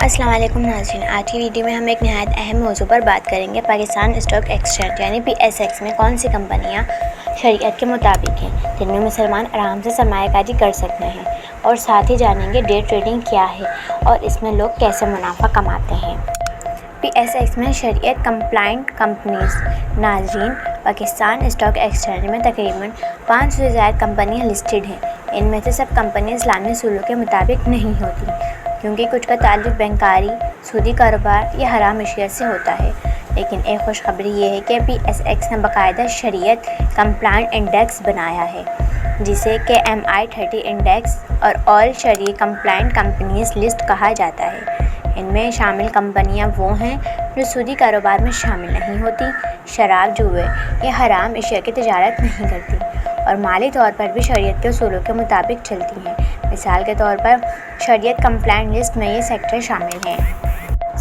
السلام علیکم ناظرین، آج کی ویڈیو میں ہم ایک نہایت اہم موضوع پر بات کریں گے۔ پاکستان اسٹاک ایکسچینج یعنی PSX میں کون سی کمپنیاں شریعت کے مطابق ہیں جن میں مسلمان آرام سے سرمایہ کاری کر سکتے ہیں، اور ساتھ ہی جانیں گے ڈے ٹریڈنگ کیا ہے اور اس میں لوگ کیسے منافع کماتے ہیں۔ PSX میں شریعت کمپلائنٹ کمپنیز۔ ناظرین، پاکستان اسٹاک ایکسچینج میں تقریباً 500 سے زائد کمپنیاں لسٹڈ ہیں۔ ان میں سے سب کمپنیاں اسلامی اصولوں کے مطابق نہیں ہوتی، کیونکہ کچھ کا تعلق بینکاری، سودی کاروبار یا حرام اشیاء سے ہوتا ہے۔ لیکن ایک خوشخبری یہ ہے کہ PSX نے باقاعدہ شریعت کمپلائنٹ انڈیکس بنایا ہے، جسے KMI 30 انڈیکس اور آل شریع کمپلائنٹ کمپنیز لسٹ کہا جاتا ہے۔ ان میں شامل کمپنیاں وہ ہیں جو سودی کاروبار میں شامل نہیں ہوتی، شراب، جوئے یا حرام اشیاء کی تجارت نہیں کرتی، اور مالی طور پر بھی شریعت کے اصولوں کے مطابق چلتی ہیں۔ مثال کے طور پر شریعت کمپلائنٹ لسٹ میں یہ سیکٹر شامل ہیں: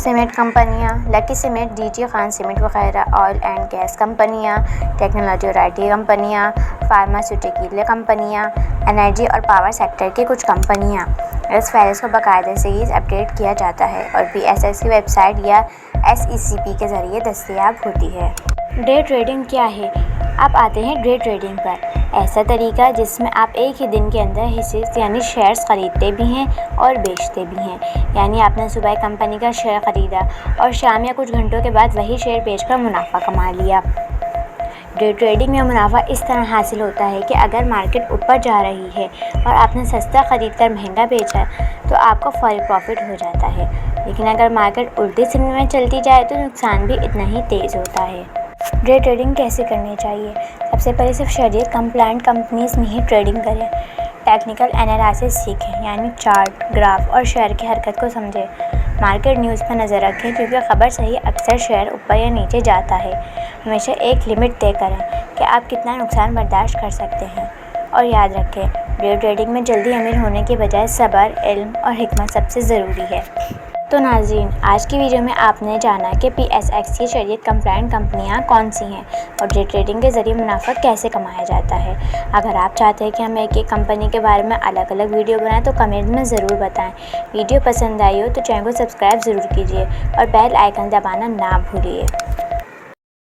سیمنٹ کمپنیاں، لکی سیمنٹ، DG خان سیمنٹ وغیرہ، آئل اینڈ گیس کمپنیاں، ٹیکنالوجی اور IT کمپنیاں، فارماسیوٹیکل کمپنیاں، انرجی اور پاور سیکٹر کی کچھ کمپنیاں۔ اس فہرست کو باقاعدہ سے اپڈیٹ کیا جاتا ہے اور PSX کی ویب سائٹ یا SECP کے ذریعے دستیاب ہوتی ہے۔ ڈے ٹریڈنگ کیا ہے؟ اب آتے ہیں ڈے ٹریڈنگ پر۔ ایسا طریقہ جس میں آپ ایک ہی دن کے اندر حصے یعنی شیئرز خریدتے بھی ہیں اور بیچتے بھی ہیں، یعنی آپ نے صبح کمپنی کا شیئر خریدا اور شام یا کچھ گھنٹوں کے بعد وہی شیئر بیچ کر منافع کما لیا۔ ڈے ٹریڈنگ میں منافع اس طرح حاصل ہوتا ہے کہ اگر مارکیٹ اوپر جا رہی ہے اور آپ نے سستا خرید کر مہنگا بیچا تو آپ کو فوری پروفٹ ہو جاتا ہے، لیکن اگر مارکیٹ الٹی سمت میں چلتی جائے تو نقصان بھی اتنا ہی تیز ہوتا ہے۔ ڈے ٹریڈنگ کیسے کرنی چاہیے؟ سب سے پہلے صرف شریعت کمپلائنٹ کمپنیز میں ہی ٹریڈنگ کریں۔ ٹیکنیکل انالائسس سیکھیں، یعنی چارٹ، گراف اور شیئر کی حرکت کو سمجھیں۔ مارکیٹ نیوز پر نظر رکھیں، کیونکہ خبر صحیح اکثر شیئر اوپر یا نیچے جاتا ہے۔ ہمیشہ ایک لمٹ طے کریں کہ آپ کتنا نقصان برداشت کر سکتے ہیں، اور یاد رکھیں ڈے ٹریڈنگ میں جلدی امیر ہونے کے بجائے صبر، علم اور حکمت سب سے ضروری ہے۔ تو ناظرین، آج کی ویڈیو میں آپ نے جانا کہ PSX کی شریعت کمپلائنٹ کمپنیاں کون سی ہیں اور ڈے ٹریڈنگ کے ذریعے منافع کیسے کمایا جاتا ہے۔ اگر آپ چاہتے ہیں کہ ہم ایک کمپنی کے بارے میں الگ الگ ویڈیو بنائیں تو کمنٹ میں ضرور بتائیں۔ ویڈیو پسند آئی ہو تو چینل کو سبسکرائب ضرور کیجیے اور بیل آئیکن دبانا نہ بھولیے۔